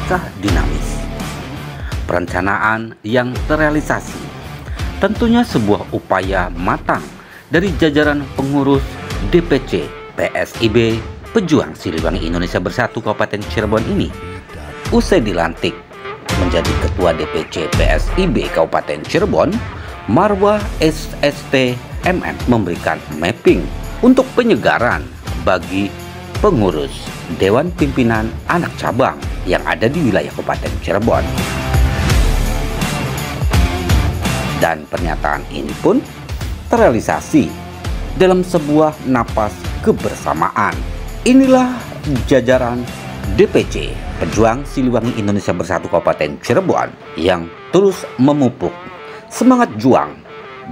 langkah dinamis. Perencanaan yang terrealisasi tentunya sebuah upaya matang dari jajaran pengurus DPC PSIB Pejuang Siliwangi Indonesia Bersatu Kabupaten Cirebon ini. Usai dilantik menjadi Ketua DPC PSIB Kabupaten Cirebon, Marwah SST MM memberikan mapping untuk penyegaran bagi pengurus Dewan Pimpinan Anak Cabang yang ada di wilayah Kabupaten Cirebon. Dan pernyataan ini pun terrealisasi dalam sebuah napas kebersamaan. Inilah jajaran DPC Pejuang Siliwangi Indonesia Bersatu Kabupaten Cirebon yang terus memupuk semangat juang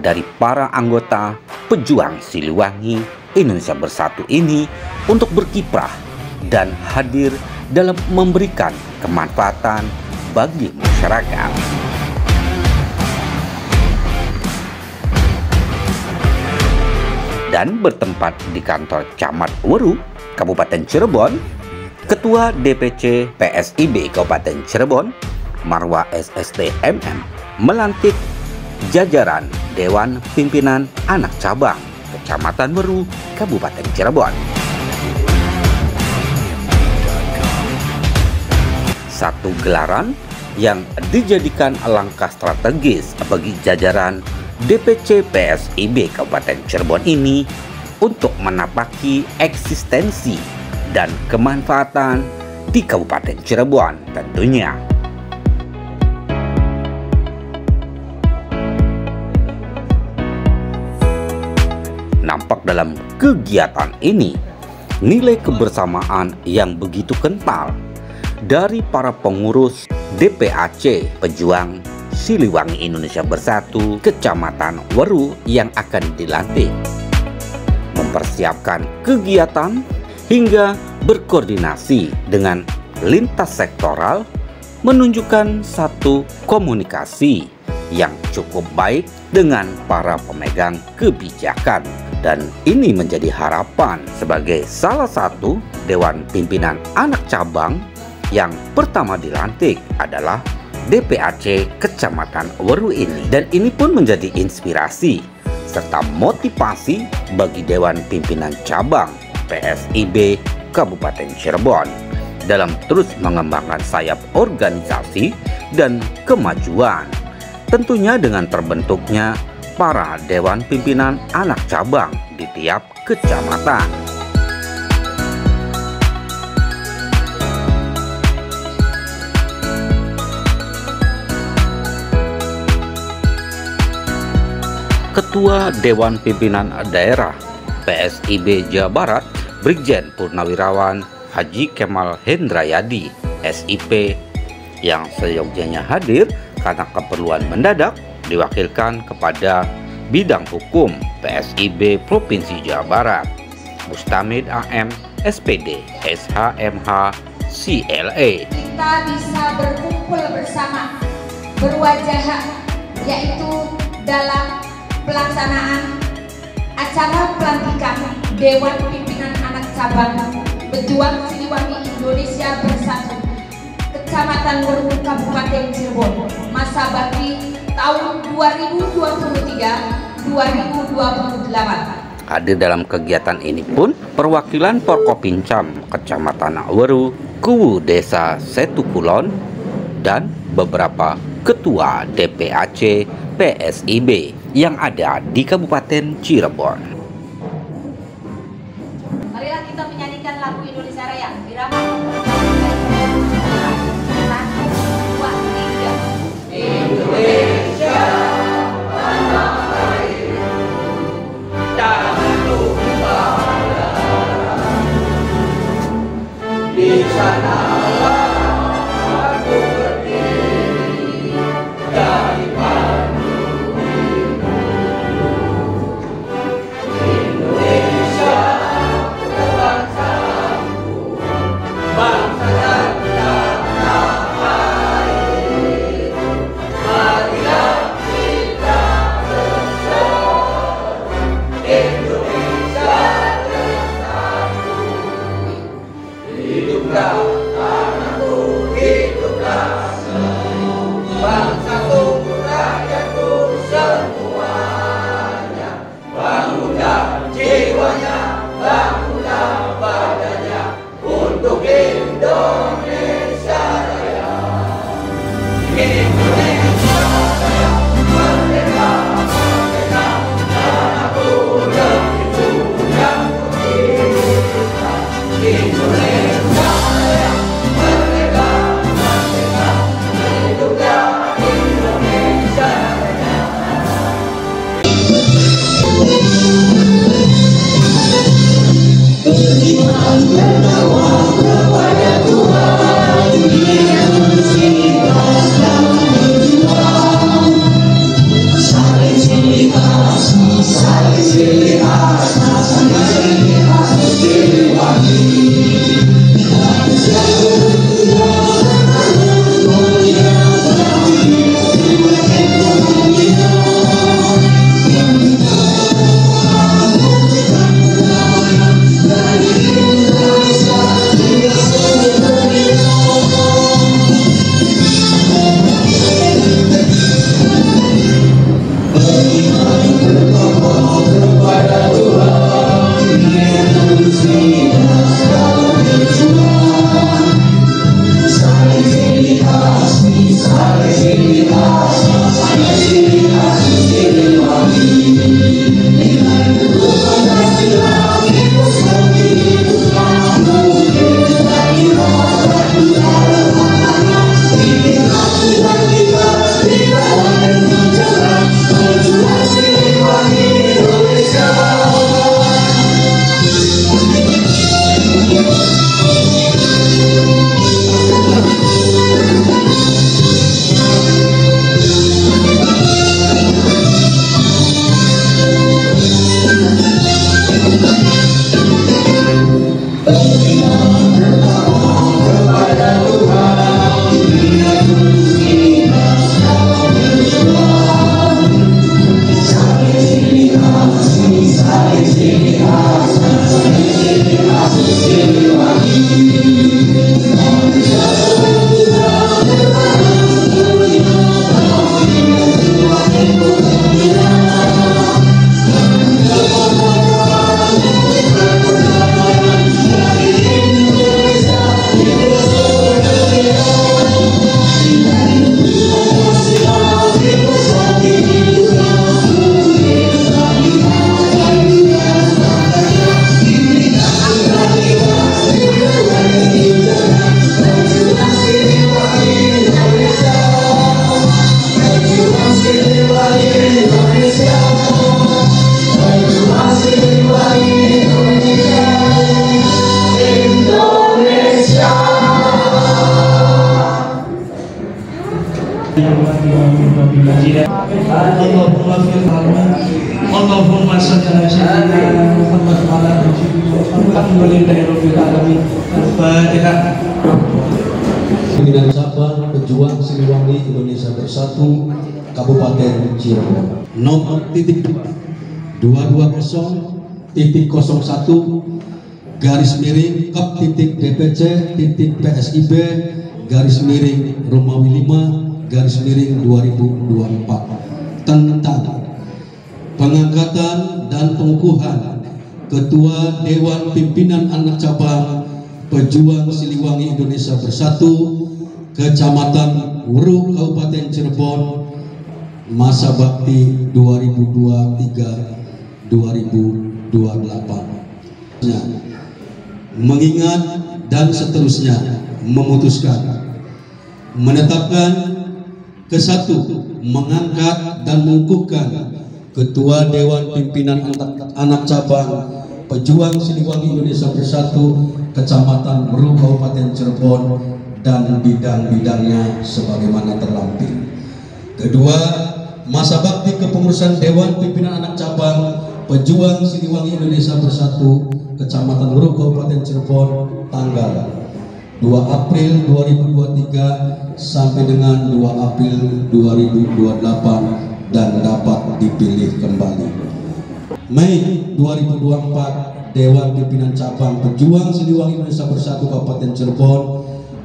dari para anggota Pejuang Siliwangi Indonesia Bersatu ini untuk berkiprah dan hadir dalam memberikan kemanfaatan bagi masyarakat. Dan bertempat di kantor Camat Weru, Kabupaten Cirebon, Ketua DPC PSIB Kabupaten Cirebon, Marwah SST MM, melantik jajaran Dewan Pimpinan Anak Cabang Kecamatan Weru, Kabupaten Cirebon. Satu gelaran yang dijadikan langkah strategis bagi jajaran DPC PSIB Kabupaten Cirebon ini untuk menapaki eksistensi dan kemanfaatan di Kabupaten Cirebon tentunya. Nampak dalam kegiatan ini nilai kebersamaan yang begitu kental dari para pengurus DPAC Pejuang Siliwangi Indonesia Bersatu Kecamatan Weru yang akan dilantik, mempersiapkan kegiatan hingga berkoordinasi dengan lintas sektoral, menunjukkan satu komunikasi yang cukup baik dengan para pemegang kebijakan. Dan ini menjadi harapan sebagai salah satu Dewan Pimpinan Anak Cabang yang pertama dilantik adalah DPAC Kecamatan Weru ini. Dan ini pun menjadi inspirasi serta motivasi bagi Dewan Pimpinan Cabang PSIB Kabupaten Cirebon dalam terus mengembangkan sayap organisasi dan kemajuan. Tentunya dengan terbentuknya para Dewan Pimpinan Anak Cabang di tiap kecamatan. Ketua Dewan Pimpinan Daerah PSIB Jawa Barat, Brigjen Purnawirawan Haji Kemal Hendrayadi, SIP, yang seyogyanya hadir karena keperluan mendadak, diwakilkan kepada Bidang Hukum PSIB Provinsi Jawa Barat, Mustamid AM, SPD, SHMH, CLA. Kita bisa berkumpul bersama, berwajah, yaitu dalam pelaksanaan acara pelantikan Dewan Pimpinan Anak Cabang Pejuang Siliwangi Indonesia Bersatu Kecamatan Weru, Kabupaten Cirebon, masa bakti tahun 2023-2028. Hadir dalam kegiatan ini pun perwakilan Porkopincam Kecamatan Weru, Kuwu Desa Setukulon, dan beberapa ketua DPAC PSIB yang ada di Kabupaten Cirebon. Marilah kita menyanyikan lagu Indonesia Raya. Irama 1, 2, 3. Indonesia tanah air, jangan lupa di sana aku berdiri dari pagi. Allahumma shalli ala sayyidina Muhammad wa ala alihi Al-Fatihah. Pimpinan cabang Pejuang Siliwangi Indonesia Bersatu Kabupaten Cirebon nomor titik 220.01 garis miring kop titik DPC titik PSIB garis miring Romawi 5 garis miring 2024 tentang pengangkatan dan pengukuhan Ketua Dewan Pimpinan Anak Cabang Pejuang Siliwangi Indonesia Bersatu Kecamatan Wuruk Kabupaten Cirebon masa bakti 2023-2028 mengingat dan seterusnya memutuskan menetapkan kesatu mengangkat dan mengukuhkan Ketua Dewan Pimpinan Anak Cabang Pejuang Siliwangi Indonesia Bersatu Kecamatan Meru Kabupaten Cirebon dan bidang-bidangnya sebagaimana terlampir. Kedua, masa bakti kepengurusan Dewan Pimpinan Anak Cabang Pejuang Siliwangi Indonesia Bersatu Kecamatan Meru Kabupaten Cirebon tanggal 2 April 2023 sampai dengan 2 April 2028 dan dapat dipilih kembali. Mei 2024 Dewan Pimpinan Cabang Pejuang Siliwangi Indonesia Bersatu Kabupaten Cirebon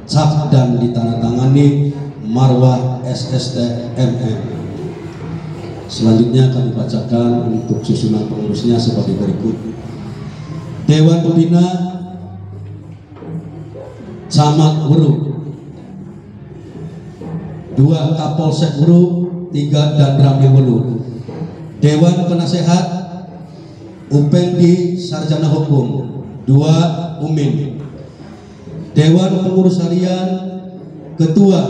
cap dan ditandatangani Marwah SSTMM. Selanjutnya kami bacakan untuk susunan pengurusnya sebagai berikut. Dewan Pembina Camat Wuruk 2 Kapolsek Wuruk 3 dan Ramil Wuruk. Dewan Penasehat Upendi Sarjana Hukum 2 Umin. Dewan Pengurus Harian Ketua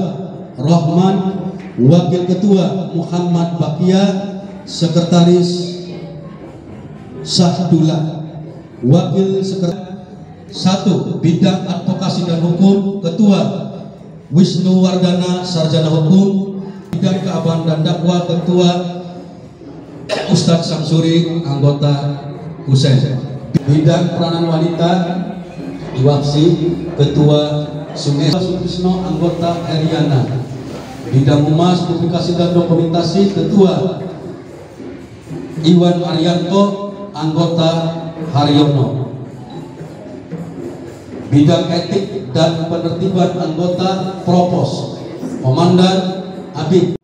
Rohman, Wakil Ketua Muhammad Bakia, Sekretaris Sahdullah, Wakil Sekretaris 1 Bidang Advokasi dan Hukum Ketua Wisnu Wardana Sarjana Hukum, Bidang Keamanan dan Dakwah Ketua Ustadz Samsuri anggota Husein, Bidang Peranan Wanita Iwapsi Ketua Sungai Sutrisno anggota Heriana, Bidang Humas Publikasi dan Dokumentasi Ketua Iwan Arianto anggota Haryono, Bidang Etik dan Penertiban anggota Propos Komandan Abid.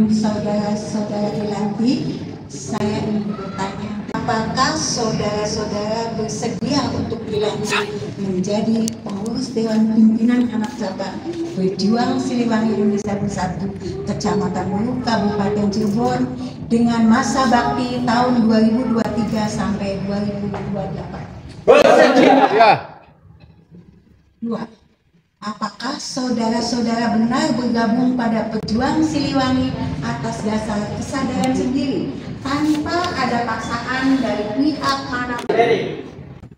Saudara-saudara dilantik, saya ingin bertanya apakah saudara-saudara bersedia untuk dilantik menjadi pengurus Dewan Pimpinan Anak Cabang Pejuang Siliwangi Indonesia Bersatu Kecamatan Hulu Kabupaten Cirebon dengan masa bakti tahun 2023 sampai 2028? Bersedia. 2. Apakah saudara-saudara benar bergabung pada Pejuang Siliwangi atas dasar kesadaran sendiri tanpa ada paksaan dari pihak manapun?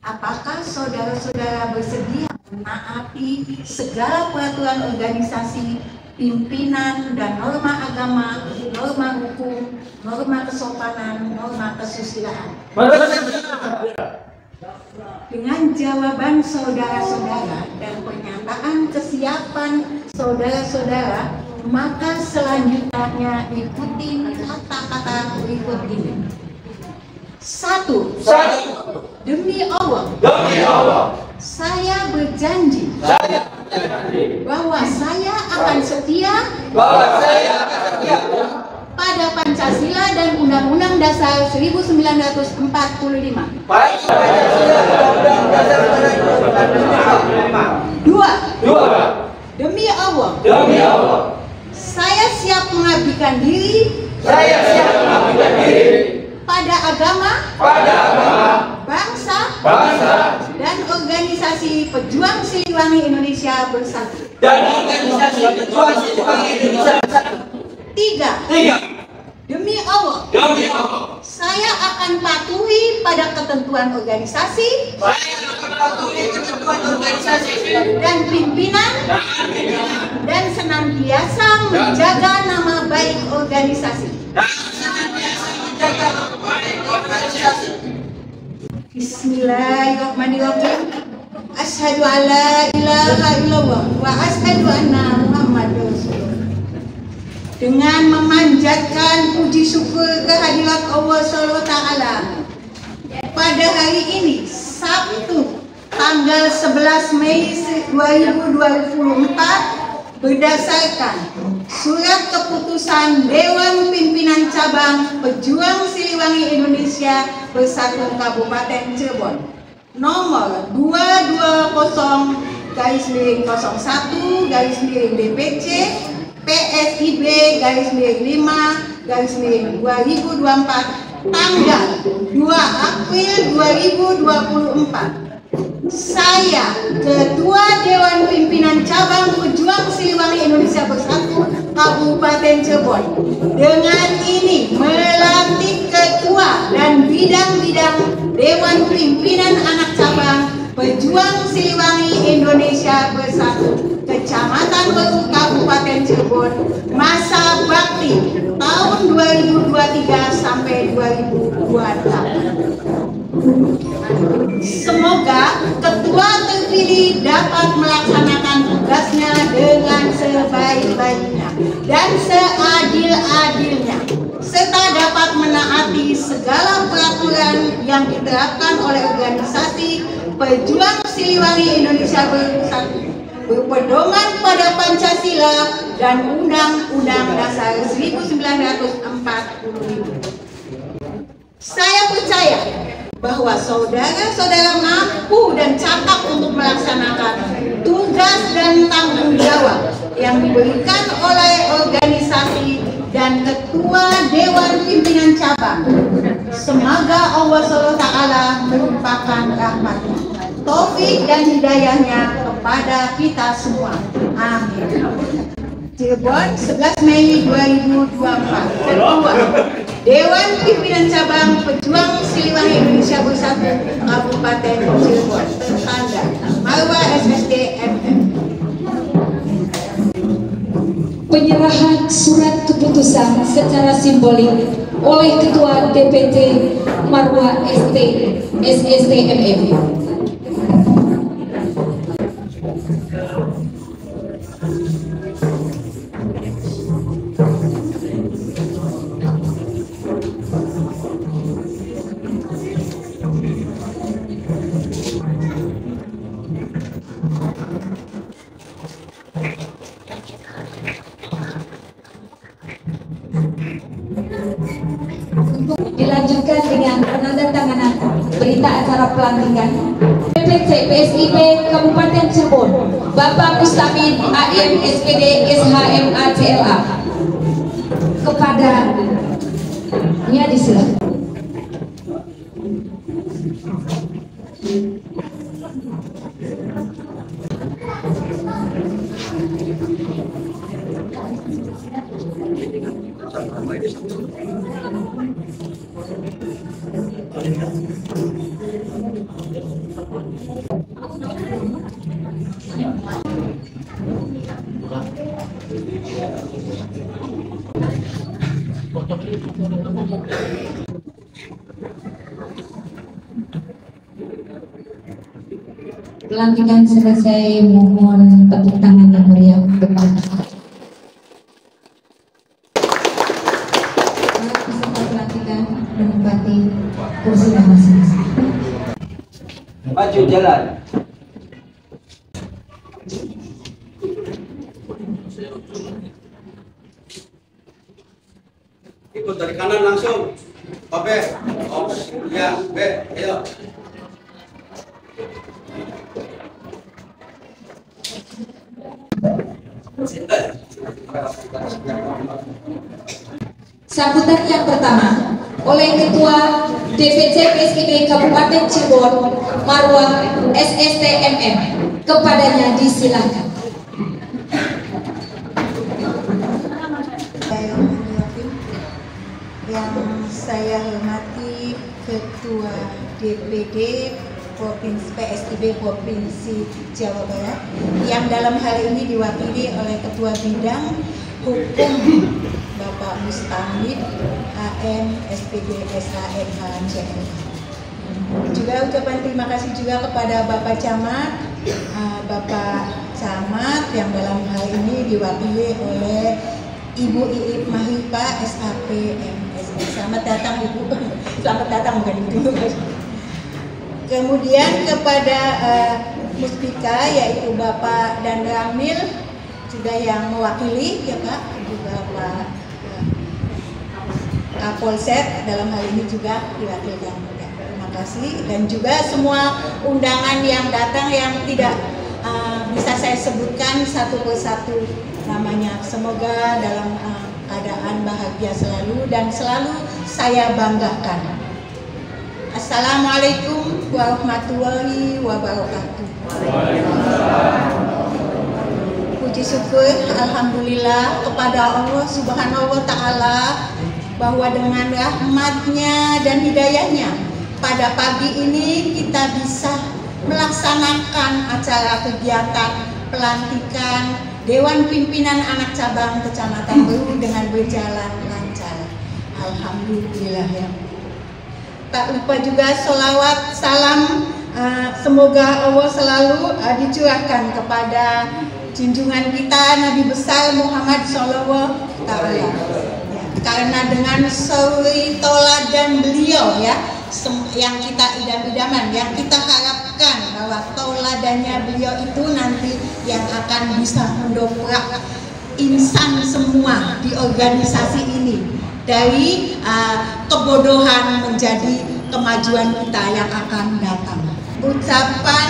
Apakah saudara-saudara bersedia menaati segala peraturan organisasi, pimpinan, dan norma agama, norma hukum, norma kesopanan, norma kesusilaan? Dengan jawaban saudara-saudara dan pernyataan kesiapan saudara-saudara, maka selanjutnya ikuti kata-kata berikut ini. 1. Demi Allah. Saya berjanji bahwa saya akan setia pada Pancasila dan Undang-Undang Dasar 1945. 2. Demi Allah. Saya siap mengabdikan diri pada agama, bangsa, dan organisasi Pejuang Siliwangi Indonesia Bersatu. 3. Demi Allah, saya akan patuhi pada ketentuan organisasi dan pimpinan dan senantiasa menjaga nama baik organisasi. Bismillahirrahmanirrahim. Asyhadu an la ilaha illallah wa asyhadu anna Muhammadar Rasulullah. Dengan memanjatkan puji syukur kehadirat Allah SWT pada hari ini, Sabtu tanggal 11 Mei 2024, berdasarkan surat keputusan Dewan Pimpinan Cabang Pejuang Siliwangi Indonesia Bersatu Kabupaten Cirebon nomor 220/01/DPC PSIB /5/2024 tanggal 2 April 2024. Saya, Ketua Dewan Pimpinan Cabang Pejuang Siliwangi Indonesia Bersatu Kabupaten Cirebon, dengan ini melantik Ketua dan bidang-bidang Dewan Pimpinan Anak Cabang Pejuang Siliwangi Indonesia Bersatu Kecamatan Hulu Kabupaten Cirebon masa bakti tahun 2023 sampai 2028. Semoga ketua terpilih dapat melaksanakan tugasnya dengan sebaik-baiknya dan seadil-adilnya, serta dapat menaati segala peraturan yang diterapkan oleh organisasi Pejuang Siliwangi Indonesia Bersatu, berpedoman pada Pancasila dan Undang-Undang Dasar 1945. Saya percaya bahwa saudara-saudara mampu dan cakap untuk melaksanakan tugas dan tanggung jawab yang diberikan oleh organisasi dan Ketua Dewan Pimpinan Cabang. Semoga Allah SWT melimpahkan rahmatnya, taufik dan hidayahnya kepada kita semua. Amin. Cirebon, 11 Mei 2024. Ketua Dewan Pimpinan Cabang Pejuang Siliwangi Indonesia Bersatu Kabupaten Cirebon, tanda Marwa SSD MM. Penyerahan surat keputusan secara simbolik oleh Ketua DPT Marwa SSD MM. Dilanjutkan dengan penandatanganan pelantikan. DPC PSIP Kabupaten Cirebon, Bapak Mustamid AM SPD SHMA CLA. Kepada ya disilakan. Pelantikan selesai, mohon tepuk tangan yang meriah untuk peserta pelantikan menempati kursi masing-masing. Maju jalan. Ikut dari kanan langsung. Oke. Oh, ya, B, ayo. Sambutan yang pertama oleh Ketua DPC PSIP Kabupaten Cirebon, Marwah SSTMM. Kepadanya disilakan. Yang saya hormati Ketua DPD Provinsi PSIP Provinsi Jawa Barat, yang dalam hal ini diwakili oleh Ketua Bidang Hukum Bapak Mustamid AM SPD SHMH CLA. Juga ucapan terima kasih juga kepada Bapak Camat, yang dalam hal ini diwakili oleh Ibu Iip Mahipa SAP MSN. Selamat datang Ibu. Selamat datang bukan Ibu. Kemudian kepada Muspika yaitu Bapak dan Ramil juga yang mewakili ya Pak, juga Pak Kapolsek dalam hal ini juga diwakilkan. Ya, terima kasih, dan juga semua undangan yang datang yang tidak bisa saya sebutkan satu persatu namanya. Semoga dalam keadaan bahagia selalu dan selalu saya banggakan. Assalamualaikum warahmatullahi wabarakatuh. Puji syukur alhamdulillah kepada Allah Subhanahu wa taala bahwa dengan rahmatnya dan hidayahnya pada pagi ini kita bisa melaksanakan acara kegiatan pelantikan Dewan Pimpinan Anak Cabang Kecamatan Beru dengan berjalan lancar. Alhamdulillah ya. Tak lupa juga sholawat salam semoga Allah selalu dicurahkan kepada junjungan kita Nabi besar Muhammad Sallallahu Alaihi Wasallam. Ya, karena dengan suri toladan beliau ya, yang kita idam-idaman, yang kita harapkan bahwa toladannya beliau itu nanti yang akan bisa mendobrak insan semua di organisasi ini. Dari kebodohan menjadi kemajuan kita yang akan datang. Ucapan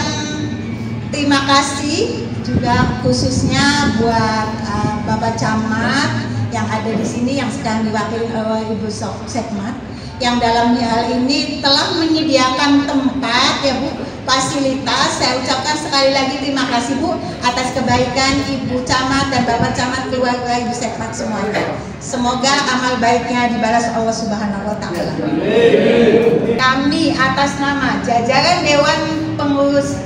terima kasih juga khususnya buat Bapak Camat yang ada di sini yang sedang diwakili oleh Ibu Sekmat, yang dalam hal ini telah menyediakan tempat ya Bu, fasilitas. Saya ucapkan sekali lagi terima kasih Bu atas kebaikan Ibu Camat dan Bapak Camat, keluarga Ibu Sekmat semuanya. Semoga amal baiknya dibalas Allah Subhanahu wa taala. Kami atas nama jajaran Dewan Pengurus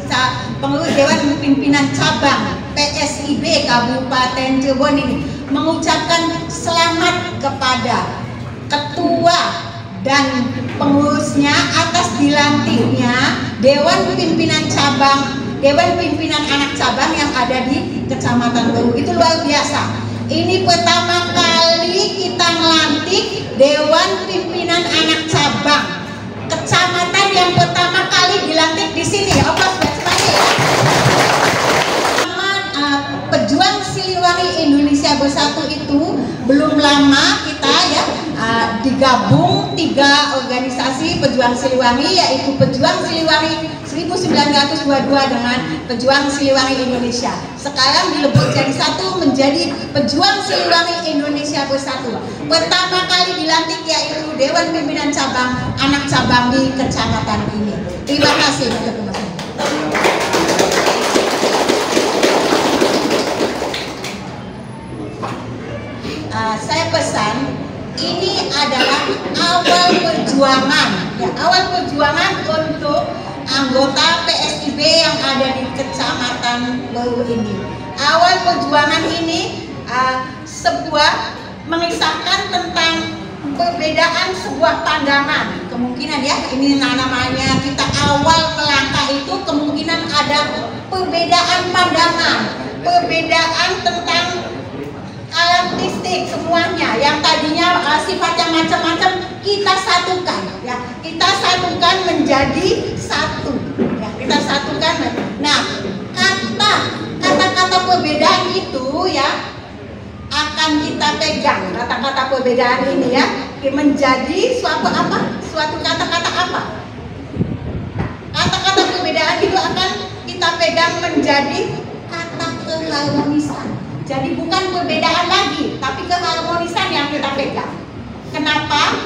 Dewan Pimpinan Cabang PSIP Kabupaten Cirebon ini mengucapkan selamat kepada ketua dan pengurusnya atas dilantiknya Dewan Pimpinan Cabang, Dewan Pimpinan Anak Cabang yang ada di Kecamatan Beru. Itu luar biasa. Ini pertama kali kita melantik Dewan Pimpinan Anak Cabang Kecamatan yang pertama kali dilantik di sini. Aplaus buat semuanya ya. Pejuang Siliwangi Indonesia Bersatu itu belum lama kita ya digabung 3 organisasi pejuang pejuang Siliwangi, yaitu pejuang Siliwangi 1922 dengan pejuang Siliwangi Indonesia. Sekarang dilebur jadi satu menjadi pejuang Siliwangi Indonesia Bersatu. Pertama kali dilantik yaitu Dewan Pimpinan Cabang anak cabang di kecamatan ini. Terima kasih teman-teman. Saya pesan, ini adalah awal perjuangan, ya, awal perjuangan untuk anggota PSIB yang ada di Kecamatan Baru ini. Awal perjuangan ini sebuah mengisahkan tentang perbedaan sebuah pandangan. Kemungkinan ya, ini namanya kita awal melangkah itu kemungkinan ada perbedaan pandangan, perbedaan tentang karakteristik semuanya yang tadinya sifatnya macam-macam kita satukan, ya, kita satukan menjadi satu, ya, kita satukan. Nah, kata-kata perbedaan itu ya akan kita pegang, kata-kata perbedaan ini ya menjadi suatu apa? Suatu kata-kata apa? Kata-kata perbedaan itu akan kita pegang menjadi kata keharmonisan. Jadi bukan perbedaan lagi, tapi keharmonisan yang kita pegang. Kenapa?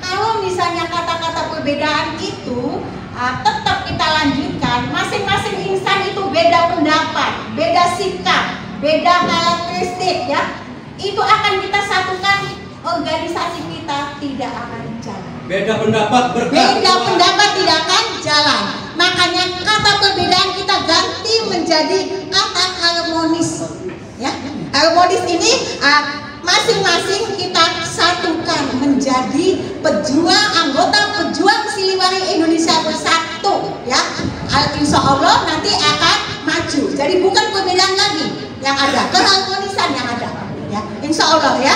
Kalau misalnya kata-kata perbedaan itu tetap kita lanjutkan, masing-masing insan itu beda pendapat, beda sikap, beda karakteristik ya. Itu akan kita satukan, organisasi kita tidak akan jalan. Beda pendapat Beda pendapat tidak akan jalan. Makanya kata perbedaan kita ganti menjadi kata harmonis. Ya, harmonis ini masing-masing kita satukan menjadi anggota pejuang Siliwangi Indonesia Bersatu. Ya, insya Allah nanti akan maju. Jadi bukan perbedaan lagi yang ada, keharmonisan yang ada. Ya, insya Allah ya.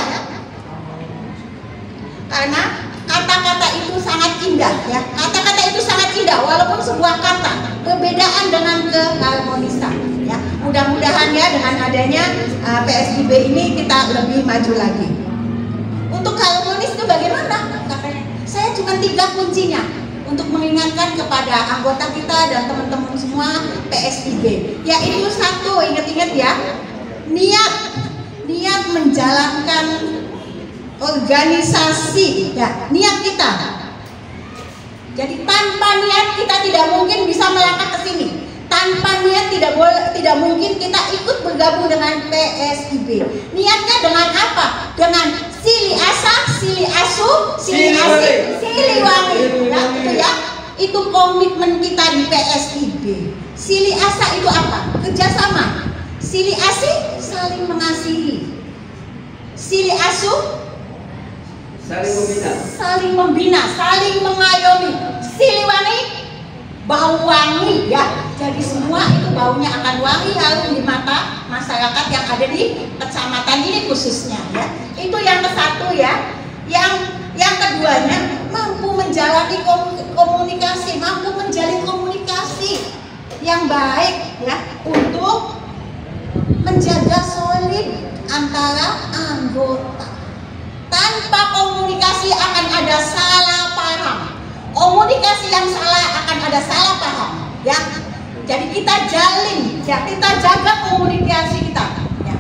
Karena kata-kata itu sangat indah ya. Kata-kata itu sangat indah walaupun sebuah kata, perbedaan dengan keharmonisan ya. Mudah-mudahan ya dengan adanya PSIB ini kita lebih maju lagi. Untuk harmonis itu bagaimana? Katanya, saya cuma 3 kuncinya untuk mengingatkan kepada anggota kita dan teman-teman semua PSIB. Yaitu 1, ingat-ingat ya, niat menjalankan organisasi ya, niat kita. Jadi tanpa niat kita tidak mungkin bisa melangkah ke sini. Tanpa niat tidak mungkin kita ikut bergabung dengan PSIB. Niatnya dengan apa? Dengan Sili Asa, Sili Asu, Sili Asih, Siliwangi. Ya, itu ya. Itu komitmen kita di PSIB. Sili Asa itu apa? Kerjasama. Sili Asih saling mengasihi. Sili Asu saling membina, saling mengayomi. Siliwangi bau wangi ya. Jadi semua itu baunya akan wangi harum di mata masyarakat yang ada di kecamatan ini khususnya ya. Itu yang ke-1 ya. Yang keduanya mampu menjalani komunikasi, mampu menjalin komunikasi yang baik ya untuk menjaga solid antara anggota. Tanpa komunikasi akan ada salah paham. Komunikasi yang salah akan ada salah paham, ya. Jadi kita jalin, ya, kita jaga komunikasi kita, ya,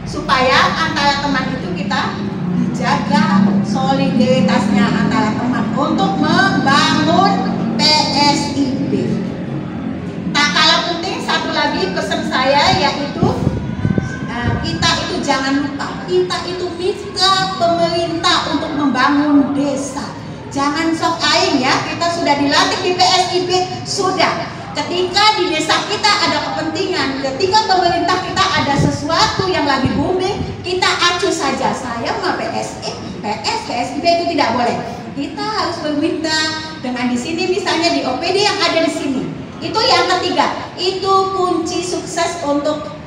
supaya antara teman itu kita dijaga soliditasnya antara teman untuk membangun PSIB. Tak kalah penting satu lagi pesan saya yaitu kita itu jangan lupa, kita itu mitra pemerintah untuk membangun desa. Jangan sok aing ya, kita sudah dilantik di PSIB, sudah. Ketika di desa kita ada kepentingan, ketika pemerintah kita ada sesuatu yang lagi booming, kita acuh saja. Saya mah PSIB itu tidak boleh. Kita harus bermitra dengan di sini misalnya di OPD yang ada di sini. Itu yang ketiga, itu kunci sukses untuk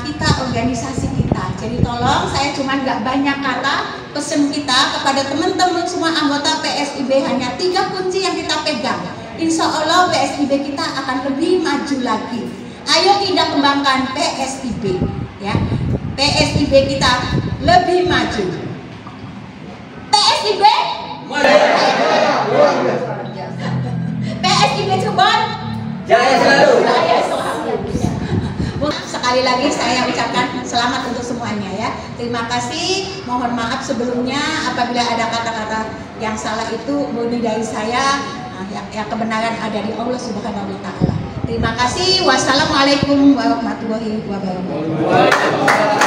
kita organisasi kita. Jadi tolong saya cuma nggak banyak kata, pesan kita kepada teman-teman semua anggota PSIB hanya 3 kunci yang kita pegang. Insya Allah PSIB kita akan lebih maju lagi. Ayo kita kembangkan PSIB ya. PSIB kita lebih maju. PSIB PSIB Cirebon. Jaya selalu. Jaya selalu. Sekali lagi saya ucapkan selamat untuk semuanya ya. Terima kasih. Mohon maaf sebelumnya apabila ada kata-kata yang salah itu murni dari saya. Yang kebenaran ada di Allah Subhanahu wa Ta'ala. Terima kasih. Wassalamualaikum warahmatullahi wabarakatuh.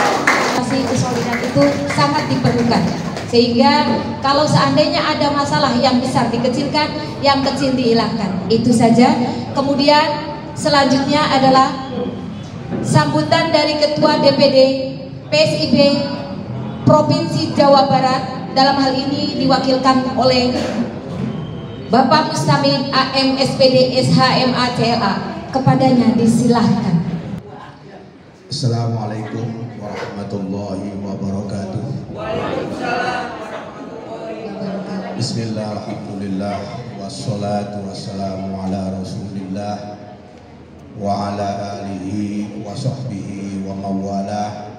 Kesolidan itu sangat diperlukan, sehingga kalau seandainya ada masalah yang besar dikecilkan, yang kecil dihilangkan. Itu saja. Kemudian selanjutnya adalah sambutan dari Ketua DPD PSIB Provinsi Jawa Barat, dalam hal ini diwakilkan oleh Bapak Mustamid AM SPD SHMA CLA. Kepadanya disilahkan. Assalamualaikum warahmatullahi wabarakatuh. Bismillah, alhamdulillah, wassalatu wassalamu ala rasulillah wa ala alihi wa sahbihi wa mawala.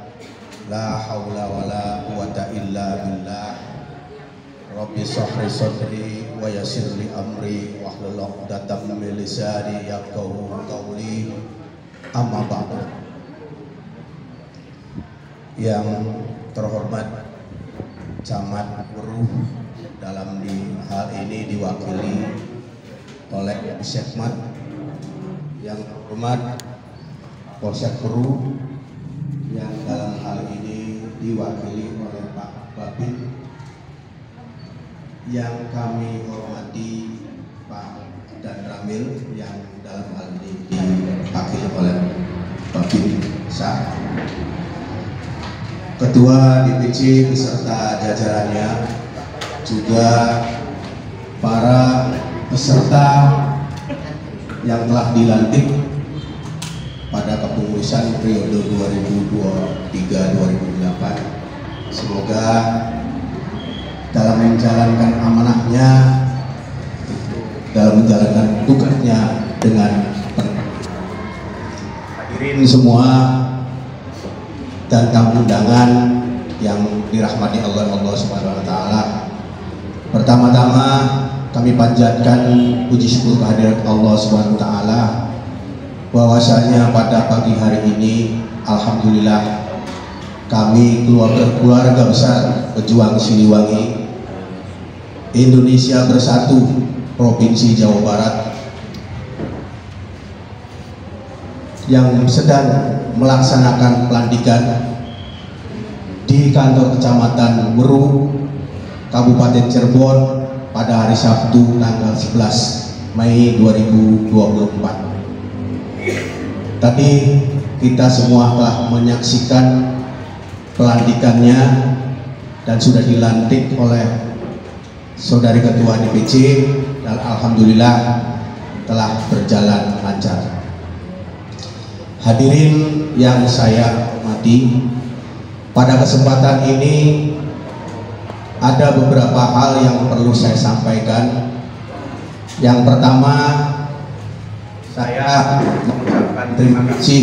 La hawla wa la quwata illa billah. Rabbi sahri sadri wa yassir li amri wahlul 'uqdatam min lisani yafqahu qawli. Amma ba'du. Yang terhormat Camat Weruh, dalam hal ini diwakili oleh Sekmat. Yang terhormat Polsek Weruh, yang dalam hal ini diwakili oleh Pak Babin. Yang kami hormati Pak Dan Ramil, yang dalam hal ini diwakili oleh Babin Sah, Ketua DPC beserta jajarannya, juga para peserta yang telah dilantik pada kepengurusan periode 2023-2028. Semoga dalam menjalankan amanahnya, dalam menjalankan tugasnya dengan penuh. Hadirin semua dan tamu undangan yang dirahmati Allah Subhanahu wa Ta'ala. Pertama-tama kami panjatkan puji syukur kehadirat Allah Subhanahu wa Ta'ala, bahwasanya pada pagi hari ini alhamdulillah kami keluarga besar pejuang Siliwangi, Indonesia Bersatu Provinsi Jawa Barat, yang sedang melaksanakan pelantikan di kantor Kecamatan Weruh, Kabupaten Cirebon pada hari Sabtu tanggal 11 Mei 2024. Tadi kita semua telah menyaksikan pelantikannya dan sudah dilantik oleh Saudari Ketua DPC, dan alhamdulillah telah berjalan lancar. Hadirin yang saya hormati, pada kesempatan ini ada beberapa hal yang perlu saya sampaikan. Yang pertama, saya mengucapkan terima kasih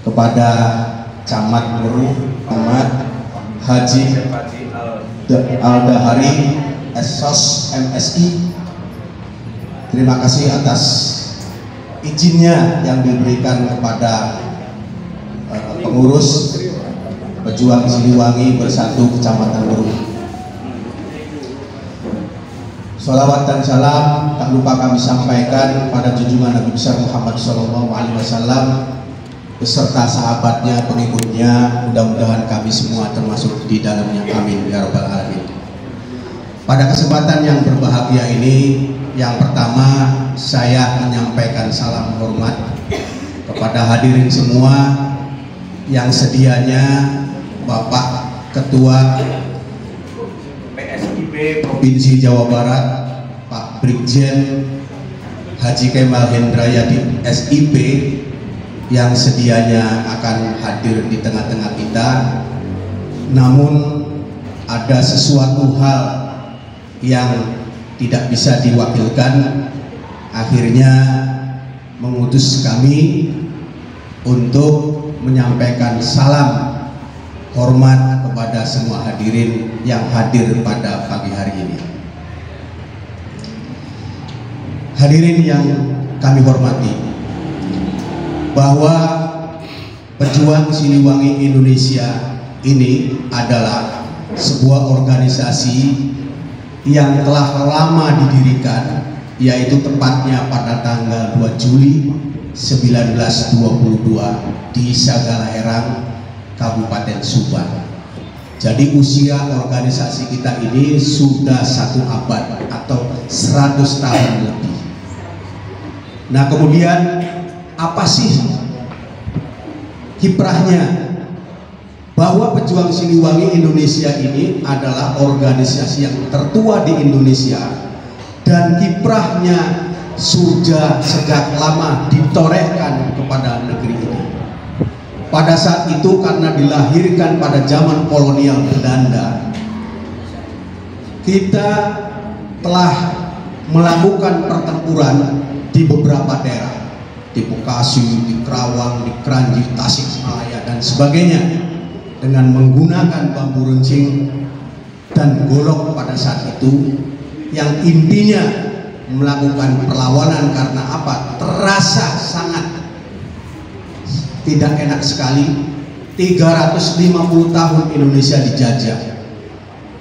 kepada Camat Weruh Ahmad Haji Al-Dahari SOS MSI. Terima kasih atas izinnya yang diberikan kepada pengurus pejuang Siliwangi Bersatu Kecamatan Weruh. Sholawat dan salam tak lupa kami sampaikan pada junjungan Nabi besar Muhammad SAW beserta sahabatnya, pengikutnya. Mudah-mudahan kami semua termasuk di dalamnya, amin ya rabbal alamin. Pada kesempatan yang berbahagia ini, yang pertama saya menyampaikan salam hormat kepada hadirin semua yang sedianya Bapak Ketua PSIB Provinsi Jawa Barat, Pak Brigjen Haji Kemal Hendrayadi SIP, yang sedianya akan hadir di tengah-tengah kita, namun ada sesuatu hal yang tidak bisa diwakilkan, akhirnya mengutus kami untuk menyampaikan salam hormat kepada semua hadirin yang hadir pada pagi hari ini. Hadirin yang kami hormati, bahwa Pejuang Siliwangi Indonesia ini adalah sebuah organisasi yang telah lama didirikan, yaitu tepatnya pada tanggal 2 Juli 1922 di Sagalaherang, Kabupaten Subang. Jadi usia organisasi kita ini sudah 1 abad atau 100 tahun lebih. Nah, kemudian apa sih kiprahnya? Bahwa Pejuang Siliwangi Indonesia ini adalah organisasi yang tertua di Indonesia dan kiprahnya sudah sejak lama ditorehkan kepada negeri ini. Pada saat itu karena dilahirkan pada zaman kolonial Belanda, kita telah melakukan pertempuran di beberapa daerah, di Bekasi, di Kerawang, di Kranji, Tasikmalaya dan sebagainya, dengan menggunakan bambu runcing dan golok pada saat itu, yang intinya melakukan perlawanan karena apa? Terasa sangat tidak enak sekali. 350 tahun Indonesia dijajah.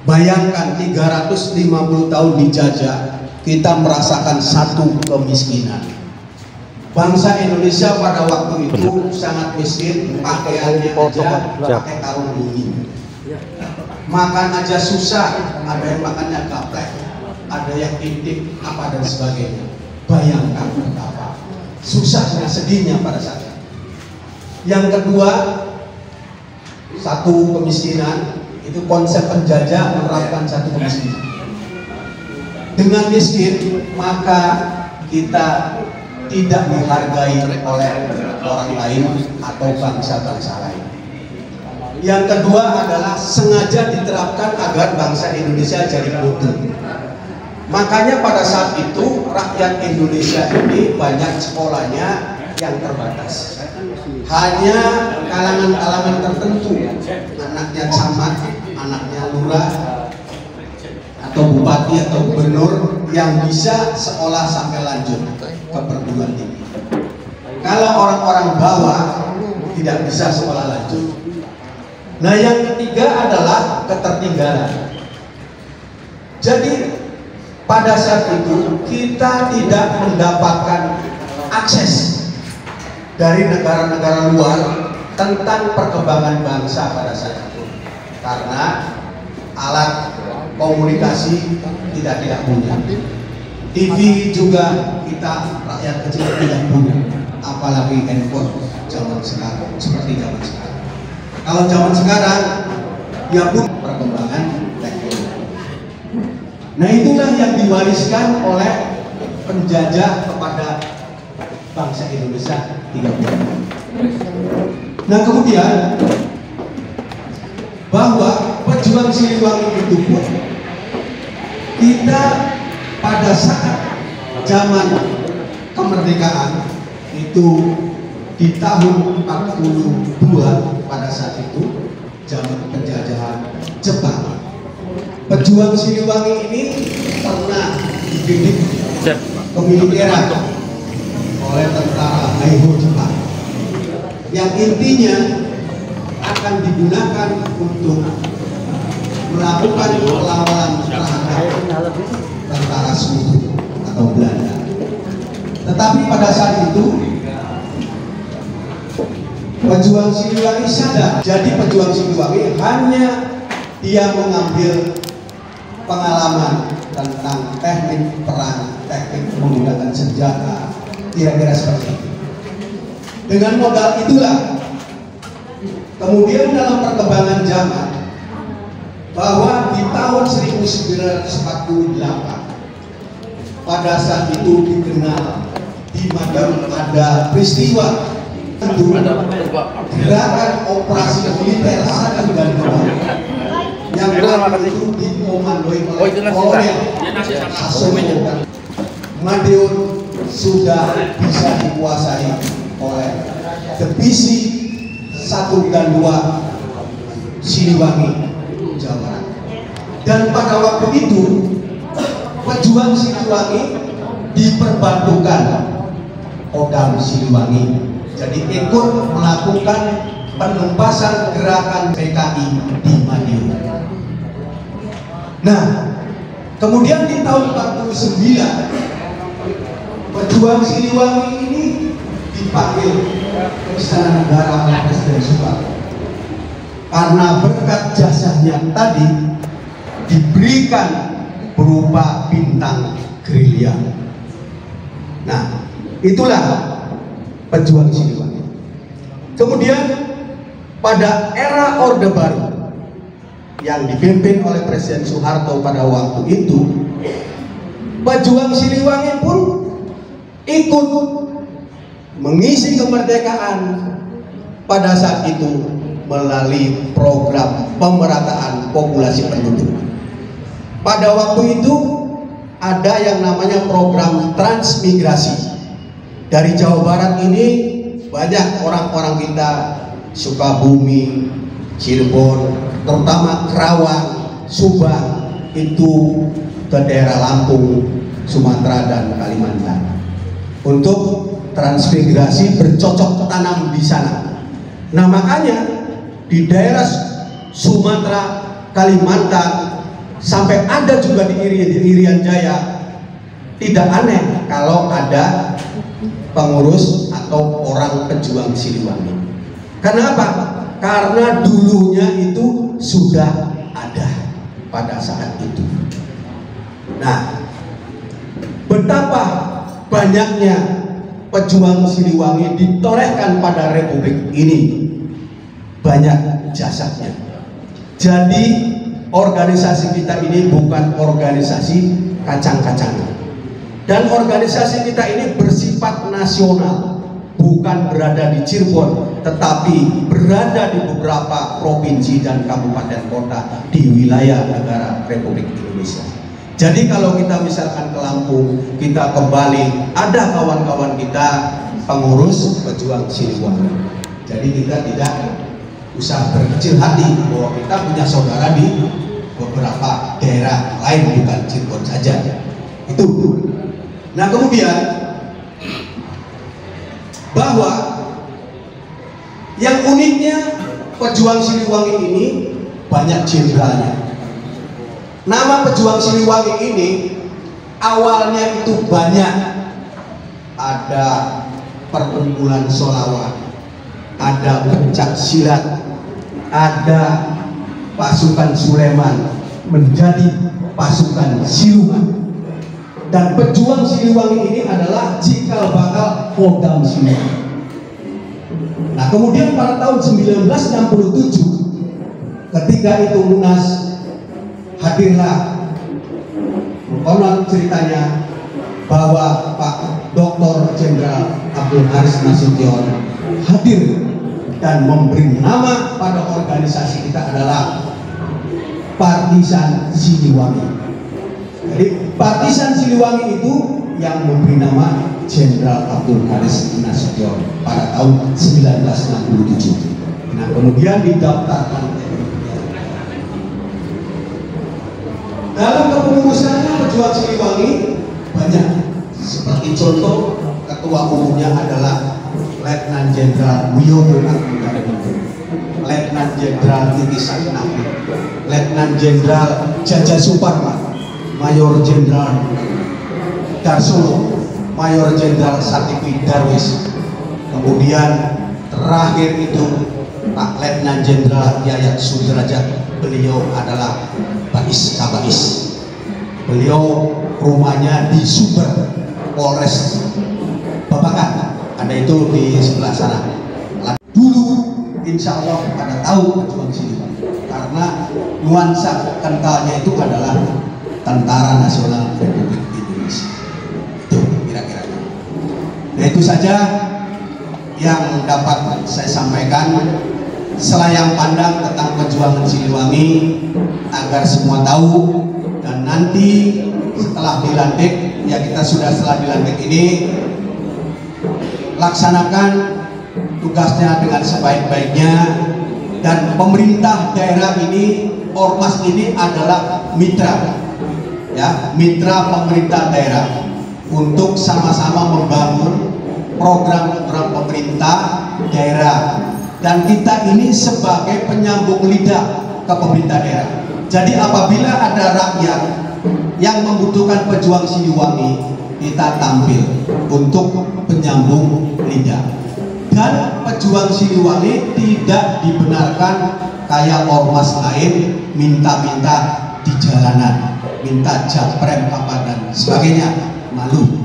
Bayangkan 350 tahun dijajah, kita merasakan satu kemiskinan. Bangsa Indonesia pada waktu itu sangat miskin, pakaiannya aja pakai karung bumi. Makan aja susah, ada yang makannya gaplek, ada yang intip, apa dan sebagainya. Bayangkan betapa susahnya, sedihnya pada saat itu. Yang kedua, satu kemiskinan, itu konsep penjajah menerapkan satu kemiskinan. Dengan miskin, maka kita tidak dihargai oleh orang lain atau bangsa-bangsa lain. Yang kedua adalah sengaja diterapkan agar bangsa Indonesia jadi bodoh. Makanya pada saat itu rakyat Indonesia ini banyak sekolahnya yang terbatas. Hanya kalangan-kalangan tertentu, anaknya camat, anaknya lurah, atau bupati atau gubernur yang bisa sekolah sampai lanjut ke perguruan tinggi. Kalau orang-orang bawah tidak bisa sekolah lanjut. Nah, yang ketiga adalah ketertinggalan. Jadi pada saat itu kita tidak mendapatkan akses dari negara-negara luar tentang perkembangan bangsa pada saat itu, karena alat komunikasi tidak punya. TV juga kita rakyat kecil tidak punya, apalagi handphone zaman sekarang, seperti zaman sekarang. Kalau zaman sekarang ya pun perkembangan teknologi. Nah, itulah yang diwariskan oleh penjajah kepada bangsa Indonesia 30. Nah, kemudian bahwa Pejuang Siliwangi itu pun kita pada saat zaman kemerdekaan itu di tahun 42 pada saat itu zaman penjajahan Jepang, Pejuang Siliwangi ini pernah dididik kemiliteran oleh tentara Heiho Jepang, yang intinya akan digunakan untuk melakukan perlawanan terhadap tentara sekutu atau Belanda. Tetapi pada saat itu Pejuang Siliwangi sadar. Jadi Pejuang Siliwangi hanya dia mengambil pengalaman tentang teknik perang, teknik menggunakan senjata, kira-kira seperti itu. Dengan modal itulah kemudian dalam perkembangan zaman, bahwa di tahun 1948 pada saat itu dikenal di Madiun ada peristiwa gerakan operasi militer 1 dan 2 yang itu dikomandoi oleh Kolonel Hasono. Madiun sudah bisa dikuasai oleh divisi 1 dan 2 Siliwangi, Jawa Barat. Dan pada waktu itu Pejuang Siliwangi diperbantukan Kodam Siliwangi. Jadi ikut melakukan penumpasan gerakan PKI di Madiun. Nah, kemudian di tahun 49 pejuang Siliwangi ini dipanggil ke Istana Negara oleh Presiden Soekarno karena berkat jasanya tadi diberikan berupa bintang gerilya. Nah, itulah pejuang Siliwangi. Kemudian pada era Orde Baru yang dipimpin oleh Presiden Soeharto pada waktu itu, pejuang Siliwangi pun ikut mengisi kemerdekaan pada saat itu melalui program pemerataan populasi penduduk. Pada waktu itu ada yang namanya program transmigrasi. Dari Jawa Barat ini banyak orang-orang kita Sukabumi, Cirebon, terutama Kerawang, Subang itu ke daerah Lampung, Sumatera dan Kalimantan untuk transmigrasi bercocok tanam di sana. Nah, makanya di daerah Sumatera, Kalimantan, sampai ada juga di Irian Jaya, tidak aneh kalau ada pengurus atau orang pejuang Siliwangi. Kenapa? Karena dulunya itu sudah ada pada saat itu. Nah, betapa banyaknya pejuang Siliwangi ditorehkan pada Republik ini, banyak jasanya. Jadi organisasi kita ini bukan organisasi kacang-kacangan, dan organisasi kita ini bersifat nasional, bukan berada di Cirebon, tetapi berada di beberapa provinsi dan kabupaten kota di wilayah negara Republik Indonesia. Jadi kalau kita misalkan ke Lampung, kita ke Bali, ada kawan-kawan kita pengurus pejuang Siliwangi. Jadi kita tidak usah berkecil hati bahwa kita punya saudara di beberapa daerah lain, bukan Cirebon saja. Itu. Nah, kemudian bahwa yang uniknya pejuang Siliwangi ini banyak jenderalnya. Nama pejuang Siliwangi ini awalnya itu banyak, ada perkumpulan sholawat, ada pencak silat, ada pasukan Sulaiman menjadi pasukan Siluman, dan pejuang Siliwangi ini adalah cikal bakal Kodam Siliwangi. Nah, kemudian pada tahun 1967 ketika itu Munas, hadirlah konon ceritanya bahwa Pak Dr. Jenderal Abdul Haris Nasution hadir dan memberi nama pada organisasi kita adalah Partisan Siliwangi. Jadi Partisan Siliwangi itu yang memberi nama Jenderal Abdul Haris Nasution pada tahun 1967. Nah, kemudian didaftarkan. Dalam kepengurusannya pejuang Siliwangi banyak, seperti contoh ketua umumnya adalah Letnan Jenderal Wiyoyo Nagrindarto, Letnan Jenderal Titi Sainapi, Letnan Jenderal Jaja Suparman, Mayor Jenderal Darsono, Mayor Jenderal Satipi Darwis, kemudian terakhir itu Pak Letnan Jenderal Yayat Sudrajat. Beliau adalah Bais Kabais. Beliau rumahnya di Sumber, Polres Babakan, ada itu di sebelah sana. Dulu insya Allah pada tahu pejuang Siliwangi karena nuansa kentalnya itu adalah Tentara Nasional Republik Indonesia. Itu kira-kira. Nah, itu saja yang dapat saya sampaikan selayang pandang tentang perjuangan Siliwangi agar semua tahu, dan nanti setelah dilantik, ya kita sudah setelah dilantik ini laksanakan tugasnya dengan sebaik-baiknya, dan pemerintah daerah ini, ormas ini adalah mitra, ya, mitra pemerintah daerah untuk sama-sama membangun program-program pemerintah daerah, dan kita ini sebagai penyambung lidah ke pemerintah daerah. Jadi apabila ada rakyat yang membutuhkan pejuang Siliwangi, kita tampil untuk penyambung lidah. Dan pejuang Siliwangi tidak dibenarkan kayak ormas lain minta-minta di jalanan, minta japrem apa dan sebagainya. Malu.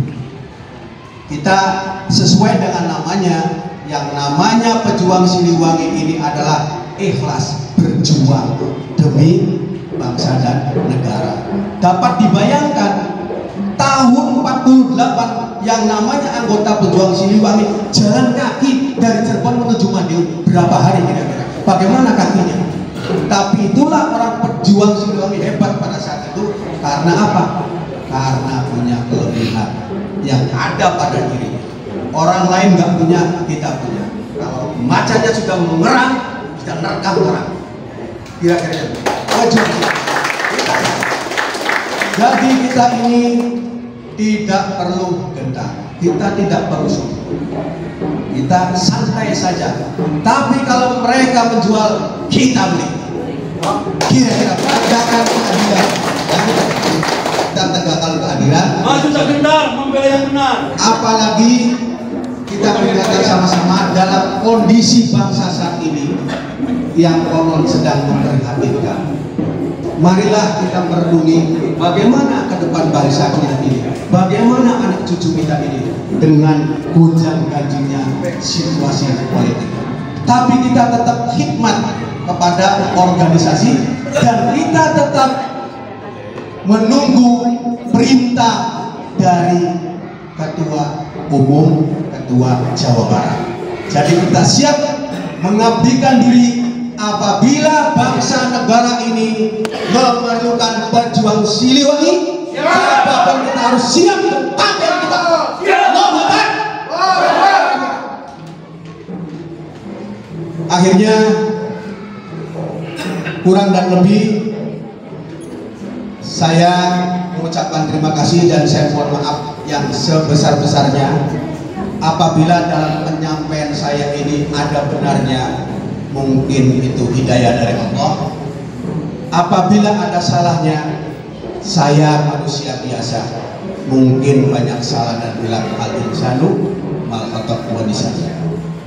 Kita sesuai dengan namanya, yang namanya pejuang Siliwangi ini adalah ikhlas berjuang demi bangsa dan negara. Dapat dibayangkan tahun 48 yang namanya anggota pejuang Siliwangi jalan kaki dari Cirebon menuju Madiun berapa hari kira-kira? Bagaimana kakinya? Tapi itulah orang pejuang Siliwangi hebat pada saat itu. Karena apa? Karena punya kelebihan yang ada pada diri. Orang lain nggak punya, kita punya. Kalau macannya sudah mengerang, kita nerkam orang. Kira-kira jadi kita ini tidak perlu gentar, kita tidak perlu sulit, kita santai saja. Tapi kalau mereka menjual, kita beli. Kira-kira tegakkan keadilan, kita tegakkan keadilan. Maju tak gentar, membela yang benar. Apalagi kita berkata sama-sama dalam kondisi bangsa saat ini yang konon sedang memprihatinkan. Marilah kita merenungi bagaimana ke depan bangsa kita ini, bagaimana anak cucu kita ini dengan gonjang-ganjingnya situasi politik. Tapi kita tetap khidmat kepada organisasi dan kita tetap menunggu perintah dari Ketua Umum, Ketua Jawa Barat. Jadi kita siap mengabdikan diri. Apabila bangsa negara ini memerlukan pejuang Siliwangi, siapapun kita harus siap untuk tampil kita. Akhirnya kurang dan lebih saya mengucapkan terima kasih dan saya mohon maaf yang sebesar-besarnya apabila dalam penyampaian saya ini ada benarnya. Mungkin itu hidayah dari Allah. Apabila ada salahnya, saya manusia biasa, mungkin banyak salah dan bilang al-insanu mal khata' wa nisyan.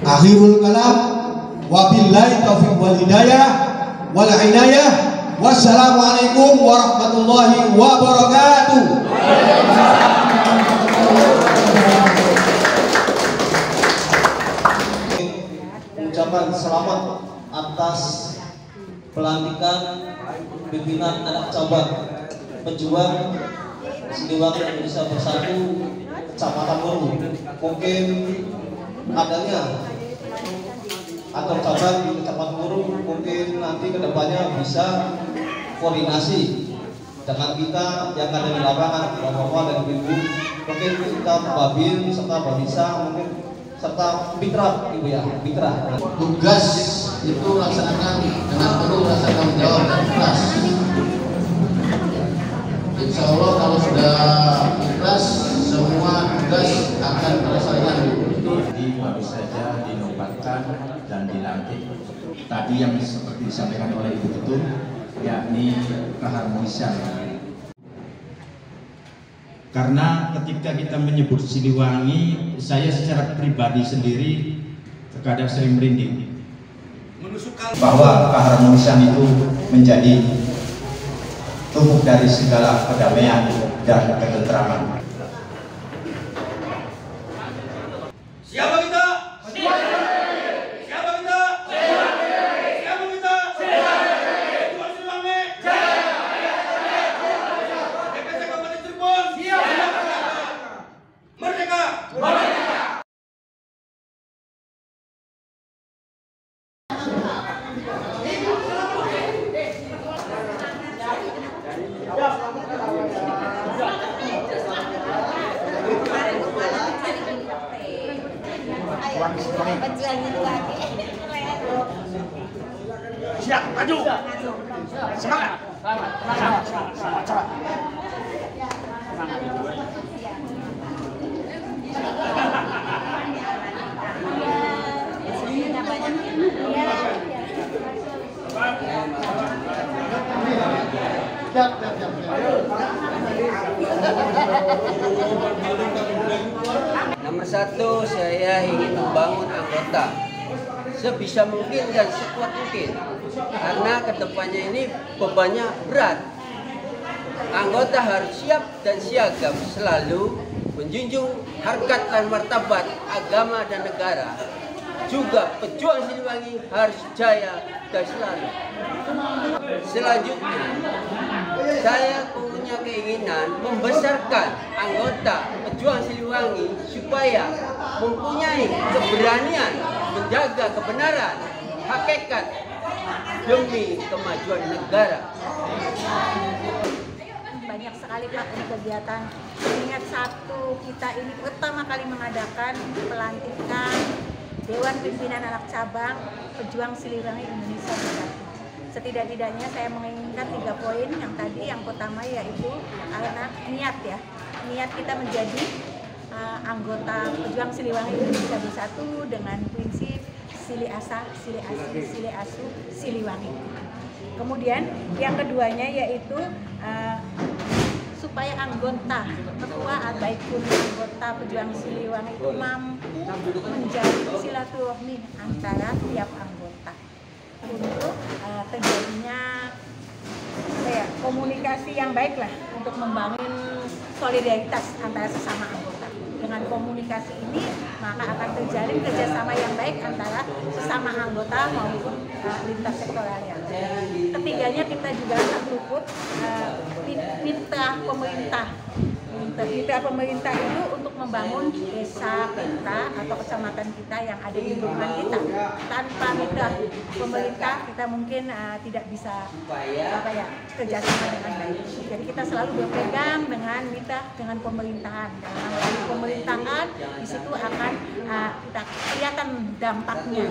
Akhirul kalam, wabillahi taufiq wal hidayah wal inayah. Wassalamualaikum warahmatullahi wabarakatuh. Ucapan selamat atas pelantikan pimpinan anak cabang pejuang Siliwangi Indonesia Bersatu Kecamatan Muru. Mungkin adanya atau cabang di Kecamatan Muru mungkin nanti kedepannya bisa koordinasi dengan kita yang ada di lapangan, bapak-bapak dan ibu. Mungkin kita Babin serta Babinsa mungkin serta Mitra, ibu ya, Mitra. Tugas itu laksanakan dengan penuh rasa tanggung jawab dan ikhlas. Insya Allah kalau sudah ikhlas, semua tugas akan terselesaikan. Jadi baru saja dinobatkan dan dilantik. Tadi yang seperti disampaikan oleh Ibu Ketum, yakni keharmonisan. Karena ketika kita menyebut Siliwangi, saya secara pribadi sendiri terkadang sering merinding. Bahwa keharmonisan itu menjadi tumbuh dari segala kedamaian dan ketentraman. Siapa kita? Siapa kita? Siapa kita? Pejuang Siliwangi. DPC Kabupaten Cirebon. Merdeka. Siap, maju. Semangat. Semangat. Nomor satu, saya ingin membangun anggota sebisa mungkin dan sekuat mungkin, karena kedepannya ini bebannya berat. Anggota harus siap dan siaga selalu menjunjung harkat dan martabat agama dan negara. Juga pejuang Siliwangi harus jaya dan selalu. Selanjutnya, saya punya keinginan membesarkan anggota pejuang Siliwangi supaya mempunyai keberanian menjaga kebenaran, hakikat demi kemajuan negara. Banyak sekali Pak kegiatan. Ingat satu, kita ini pertama kali mengadakan pelantikan Dewan Pimpinan Anak Cabang Pejuang Siliwangi Indonesia Bersatu. Setidak-tidaknya saya menginginkan 3 poin yang tadi. Yang pertama yaitu karena niat ya. Niat kita menjadi anggota Pejuang Siliwangi Indonesia Bersatu dengan prinsip Sili Asa, Sili Asi, Sili Asu, Siliwangi. Kemudian yang keduanya yaitu supaya anggota ketua ataupun anggota Pejuang Siliwangi itu mampu menjalin silaturahmi antara tiap anggota untuk terjadinya komunikasi yang baik lah untuk membangun solidaritas antara sesama anggota. Dengan komunikasi ini maka akan terjalin kerjasama yang baik antara sesama anggota maupun lintas sektoral yang lain. Ketiganya kita juga akan luput mitra pemerintah itu untuk membangun desa kita atau kecamatan kita yang ada di lingkungan kita. Tanpa mitra pemerintah kita mungkin tidak bisa kerjasama dengan baik. Jadi kita selalu berpegang dengan mitra dengan pemerintahan. Dengan melalui pemerintahan di situ akan kita kelihatan dampaknya.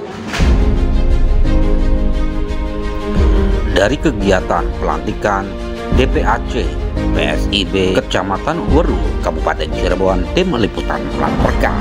Dari kegiatan pelantikan DPAC PSIB Kecamatan Weru, Kabupaten Cirebon, tim liputan melaporkan.